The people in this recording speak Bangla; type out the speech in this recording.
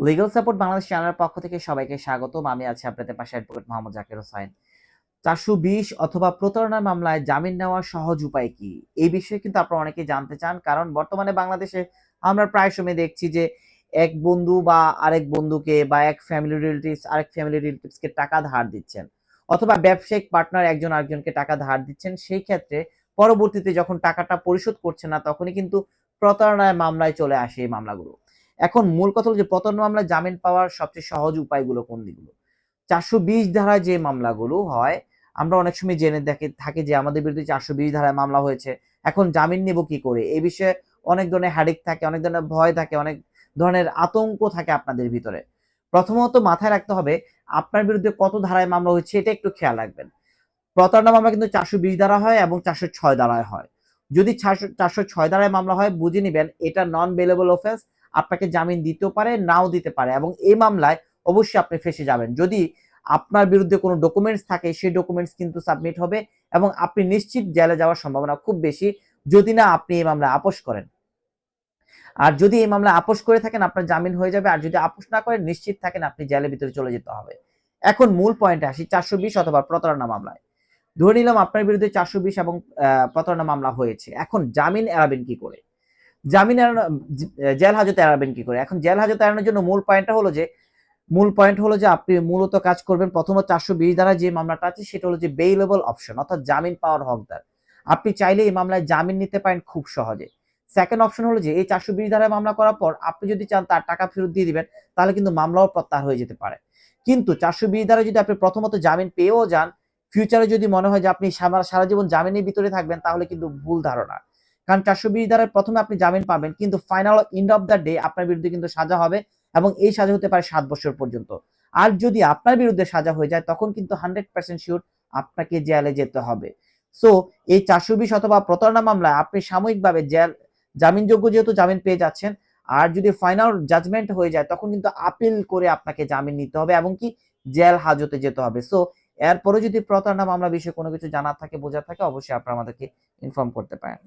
লিগ্যাল সাপোর্ট বাংলাদেশ চ্যানেলের পক্ষ থেকে সবাইকে স্বাগতম। আমি আছি আপনাদের পাশে অ্যাডভোকেট মোহাম্মদ জাকির হোসাইন। ৪২০ অথবা প্রতারণার মামলায় জামিন নেওয়ার সহজ উপায় কি? এই বিষয়ে কিন্তু আপনারা অনেকেই জানতে চান। কারণ বর্তমানে বাংলাদেশে আমরা প্রায় সময় দেখছি যে এক বন্ধু বা আরেক বন্ধুকে বা এক ফ্যামিলি রিলেটিভস আরেক ফ্যামিলি রিলেটিভসকে টাকা ধার দিচ্ছেন। অথবা ব্যবসায়িক পার্টনার একজন আরেকজনকে টাকা ধার দিচ্ছেন। সেই ক্ষেত্রে পরবর্তীতে যখন টাকাটা পরিশোধ করছে না তখনই কিন্তু প্রতারণার মামলায় চলে আসে এই মামলাগুলো। এখন মূল কথা হলো যে প্রতারণা মামলায় জামিন পাওয়ার সবচেয়ে সহজ উপায়গুলো কোনগুলো? ৪২০ ধারায় যে মামলাগুলো হয়, আমরা অনেক সময় জেনে থাকি যে আমাদের বিরুদ্ধে ৪২০ ধারায় মামলা হয়েছে। এখন জামিন নিব কি করে? এই বিষয়ে অনেক ধরনের হেডেক থাকে, অনেক ধরনের ভয় থাকে, অনেক ধরনের আতঙ্ক থাকে আপনাদের ভিতরে। প্রথমত মাথায় রাখতে হবে আপনার বিরুদ্ধে কত ধারায় মামলা হয়েছে এটা একটু খেয়াল রাখবেন। প্রতারণা মামলা কিন্তু ৪২০ ধারা হয় এবং ৪০৬ ধারায় হয়। যদি ৪০৬ ধারায় মামলা হয় বুঝে নিবেন এটা নন বেলেবল অফেন্স, আপনাকে জামিন দিতেও পারে নাও দিতে পারে এবং এই মামলায় অবশ্যই আপনি ফেঁসে যাবেন। যদি আপনার বিরুদ্ধে কোনো ডকুমেন্টস থাকে সেই ডকুমেন্টস কিন্তু সাবমিট হবে এবং আপনি নিশ্চিত জেলে যাওয়ার সম্ভাবনা খুব বেশি, যদি না আপনি এই মামলায় আপোস করেন। আর যদি এই মামলায় আপোস করে থাকেন আপনার জামিন হয়ে যাবে, আর যদি আপোস না করেন নিশ্চিত থাকেন আপনি জেলের ভিতরে চলে যেতে হবে। এখন মূল পয়েন্টে আসি, ৪২০ অথবা প্রতারণা মামলায় ধরে নিলাম আপনার বিরুদ্ধে ৪২০ এবং প্রতারণা মামলা হয়েছে। এখন জামিন এড়াবেন কি করে? জামিন এড়ানো, জেল হাজতে এড়াবেন কি করে? এখন জেল হাজতে এড়ানোর জন্য মূল পয়েন্ট হলো যে আপনি মূলত কাজ করবেন প্রথমত ৪২০ ধারা যে মামলাটা আছে সেটা হলো যে বেইলেবল অপশন, অর্থাৎ জামিন পাওয়ার হকদার। আপনি চাইলে এই মামলায় জামিন নিতে পারেন খুব সহজে। সেকেন্ড অপশন হলো যে এই ৪২০ ধারায় মামলা করার পর আপনি যদি চান তার টাকা ফেরত দিয়ে দিবেন, তাহলে কিন্তু মামলাও প্রত্যাহার হয়ে যেতে পারে। কিন্তু ৪২০ ধারায় যদি আপনি প্রথমত জামিন পেয়েও যান, ফিউচারে যদি মনে হয় যে আপনি সারা জীবন জামিনের ভিতরে থাকবেন তাহলে কিন্তু ভুল ধারণা। কারণ ৪২০ ধারায় প্রথমে আপনি জামিন পাবেন কিন্তু final end of the day আপনার বিরুদ্ধে কিন্তু সাজা হবে এবং এই সাজা হতে পারে ৭ বছর পর্যন্ত। আর যদি আপনার বিরুদ্ধে সাজা হয়ে যায় তখন কিন্তু 100% শিওর আপনাকে জেলে যেতে হবে। সো এই ৪২০ অথবা প্রতারণা মামলায় আপনি সাময়িকভাবে জামিনযোগ্য যেহেতু জামিন পেয়ে যাচ্ছেন, আর যদি ফাইনাল জাজমেন্ট হয়ে যায় তখন কিন্তু আপিল করে আপনাকে জামিন নিতে হবে এবং কি জেল হাজতে যেতে হবে। সো এরপরে যদি প্রতারণা মামলা বিষয়ে কোনো কিছু জানার থাকে বোঝার থাকে অবশ্যই আপনারা আমাদেরকে ইনফর্ম করতে পারেন।